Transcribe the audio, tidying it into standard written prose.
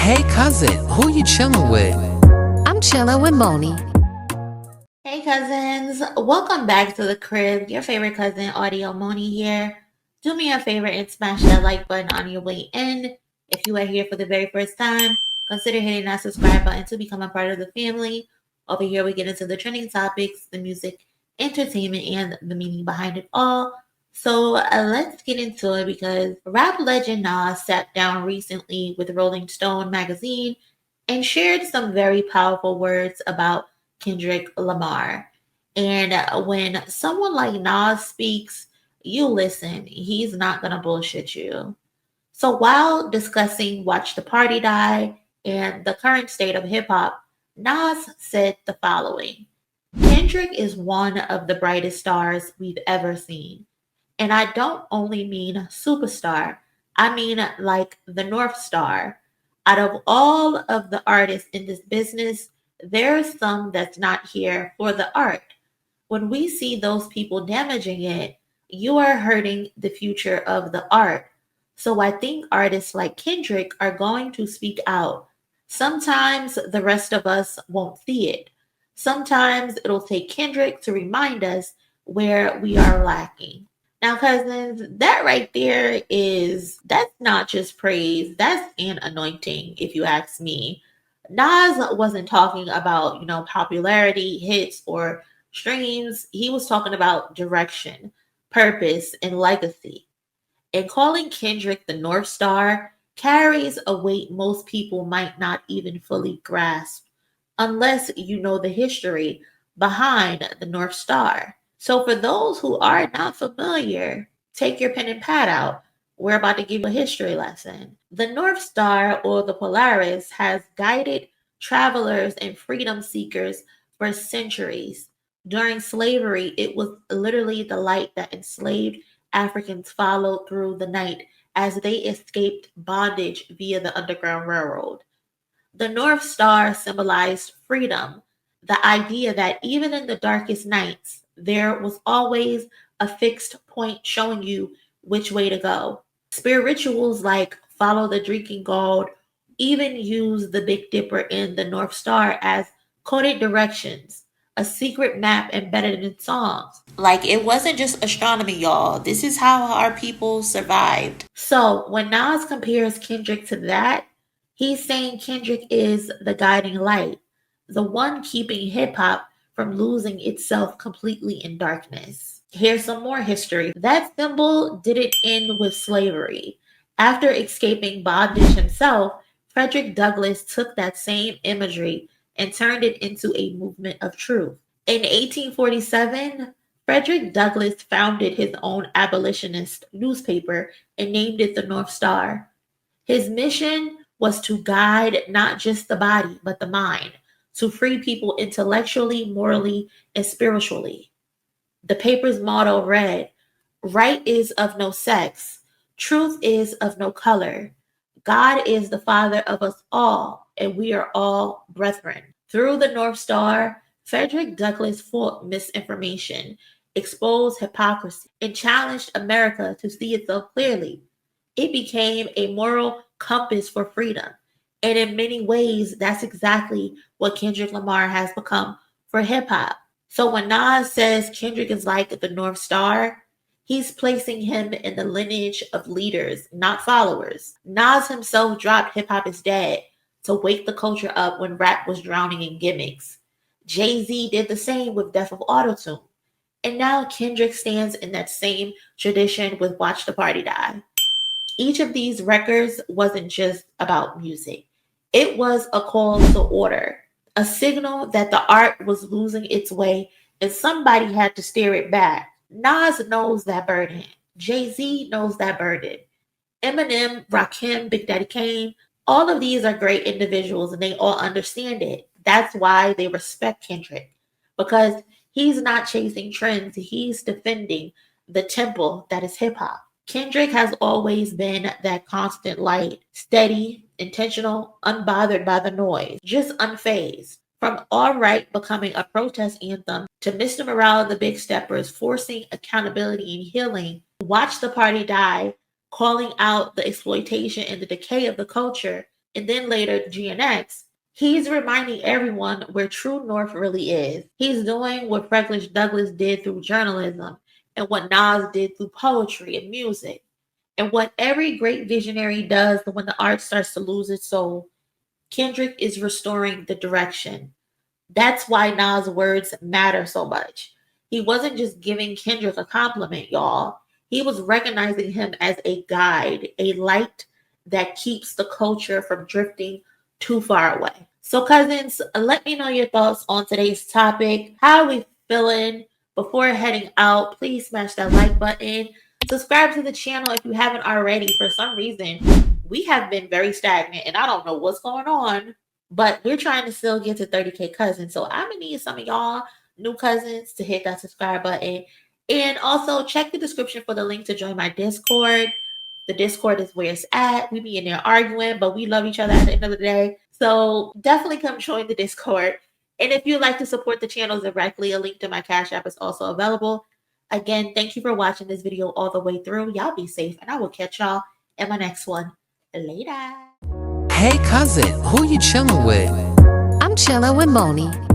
Hey cousin, who you chilling with? I'm chilling with Moni. Hey cousins, welcome back to the crib. Your favorite cousin, Audio Moni here. Do me a favor and smash that like button on your way in. If you are here for the very first time, consider hitting that subscribe button to become a part of the family. Over here, we get into the trending topics, the music, entertainment, and the meaning behind it all. So let's get into it because rap legend Nas sat down recently with Rolling Stone magazine and shared some very powerful words about Kendrick Lamar. And when someone like Nas speaks, you listen. He's not going to bullshit you. So while discussing Watch the Party Die and the current state of hip hop, Nas said the following: Kendrick is one of the brightest stars we've ever seen. And I don't only mean superstar, I mean like the North Star. Out of all of the artists in this business, there's some that's not here for the art. When we see those people damaging it, you are hurting the future of the art. So I think artists like Kendrick are going to speak out. Sometimes the rest of us won't see it. Sometimes it'll take Kendrick to remind us where we are lacking. Now, cousins, that right there that's not just praise, that's an anointing, if you ask me. Nas wasn't talking about, popularity, hits, or streams. He was talking about direction, purpose, and legacy. And calling Kendrick the North Star carries a weight most people might not even fully grasp unless you know the history behind the North Star. So, for those who are not familiar, take your pen and pad out. We're about to give you a history lesson. The North Star, or the Polaris, has guided travelers and freedom seekers for centuries. During slavery, it was literally the light that enslaved Africans followed through the night as they escaped bondage via the Underground Railroad. The North Star symbolized freedom, the idea that even in the darkest nights, there was always a fixed point showing you which way to go. Spirituals like follow the drinking gold even use the Big Dipper and the North Star as coded directions, a secret map embedded in songs. Like, it wasn't just astronomy, y'all. This is how our people survived. So when Nas compares Kendrick to that, he's saying Kendrick is the guiding light, the one keeping hip hop from losing itself completely in darkness. Here's some more history. That symbol didn't end with slavery. After escaping bondage himself, Frederick Douglass took that same imagery and turned it into a movement of truth. In 1847, Frederick Douglass founded his own abolitionist newspaper and named it the North Star. His mission was to guide not just the body, but the mind, to free people intellectually, morally, and spiritually. The paper's motto read, Right is of no sex, truth is of no color. God is the Father of us all, and we are all brethren. Through the North Star, Frederick Douglass fought misinformation, exposed hypocrisy, and challenged America to see itself clearly. It became a moral compass for freedom. And in many ways, that's exactly what Kendrick Lamar has become for hip hop. So when Nas says Kendrick is like the North Star, he's placing him in the lineage of leaders, not followers. Nas himself dropped Hip Hop is Dead to wake the culture up when rap was drowning in gimmicks. Jay-Z did the same with Death of Autotune. And now Kendrick stands in that same tradition with Watch the Party Die. Each of these records wasn't just about music. It was a call to order, a signal that the art was losing its way and somebody had to steer it back. Nas knows that burden. Jay-Z knows that burden. Eminem, Rakim, Big Daddy Kane, all of these are great individuals and they all understand it. That's why they respect Kendrick, because he's not chasing trends, he's defending the temple that is hip hop. Kendrick has always been that constant light, steady, intentional, unbothered by the noise, just unfazed. From All Right becoming a protest anthem to Mr. Morale and the Big Steppers forcing accountability and healing, Watch the Party Die, calling out the exploitation and the decay of the culture, and then later GNX, he's reminding everyone where true north really is. He's doing what Frederick Douglass did through journalism and what Nas did through poetry and music. And what every great visionary does when the art starts to lose its soul, Kendrick is restoring the direction. That's why Nas' words matter so much. He wasn't just giving Kendrick a compliment, y'all. He was recognizing him as a guide, a light that keeps the culture from drifting too far away. So, cousins, let me know your thoughts on today's topic. How are we feeling? Before heading out, please smash that like button. Subscribe to the channel if you haven't already. For some reason, we have been very stagnant, and I don't know what's going on. But we're trying to still get to 30K cousins. So I'm going to need some of y'all new cousins to hit that subscribe button. And also check the description for the link to join my Discord. The Discord is where it's at. We be in there arguing, but we love each other at the end of the day. So definitely come join the Discord. And if you'd like to support the channel directly, a link to my Cash App is also available. Again, thank you for watching this video all the way through. Y'all be safe, and I will catch y'all in my next one. Later. Hey cousin, who you chilling with? I'm chilling with MONIE.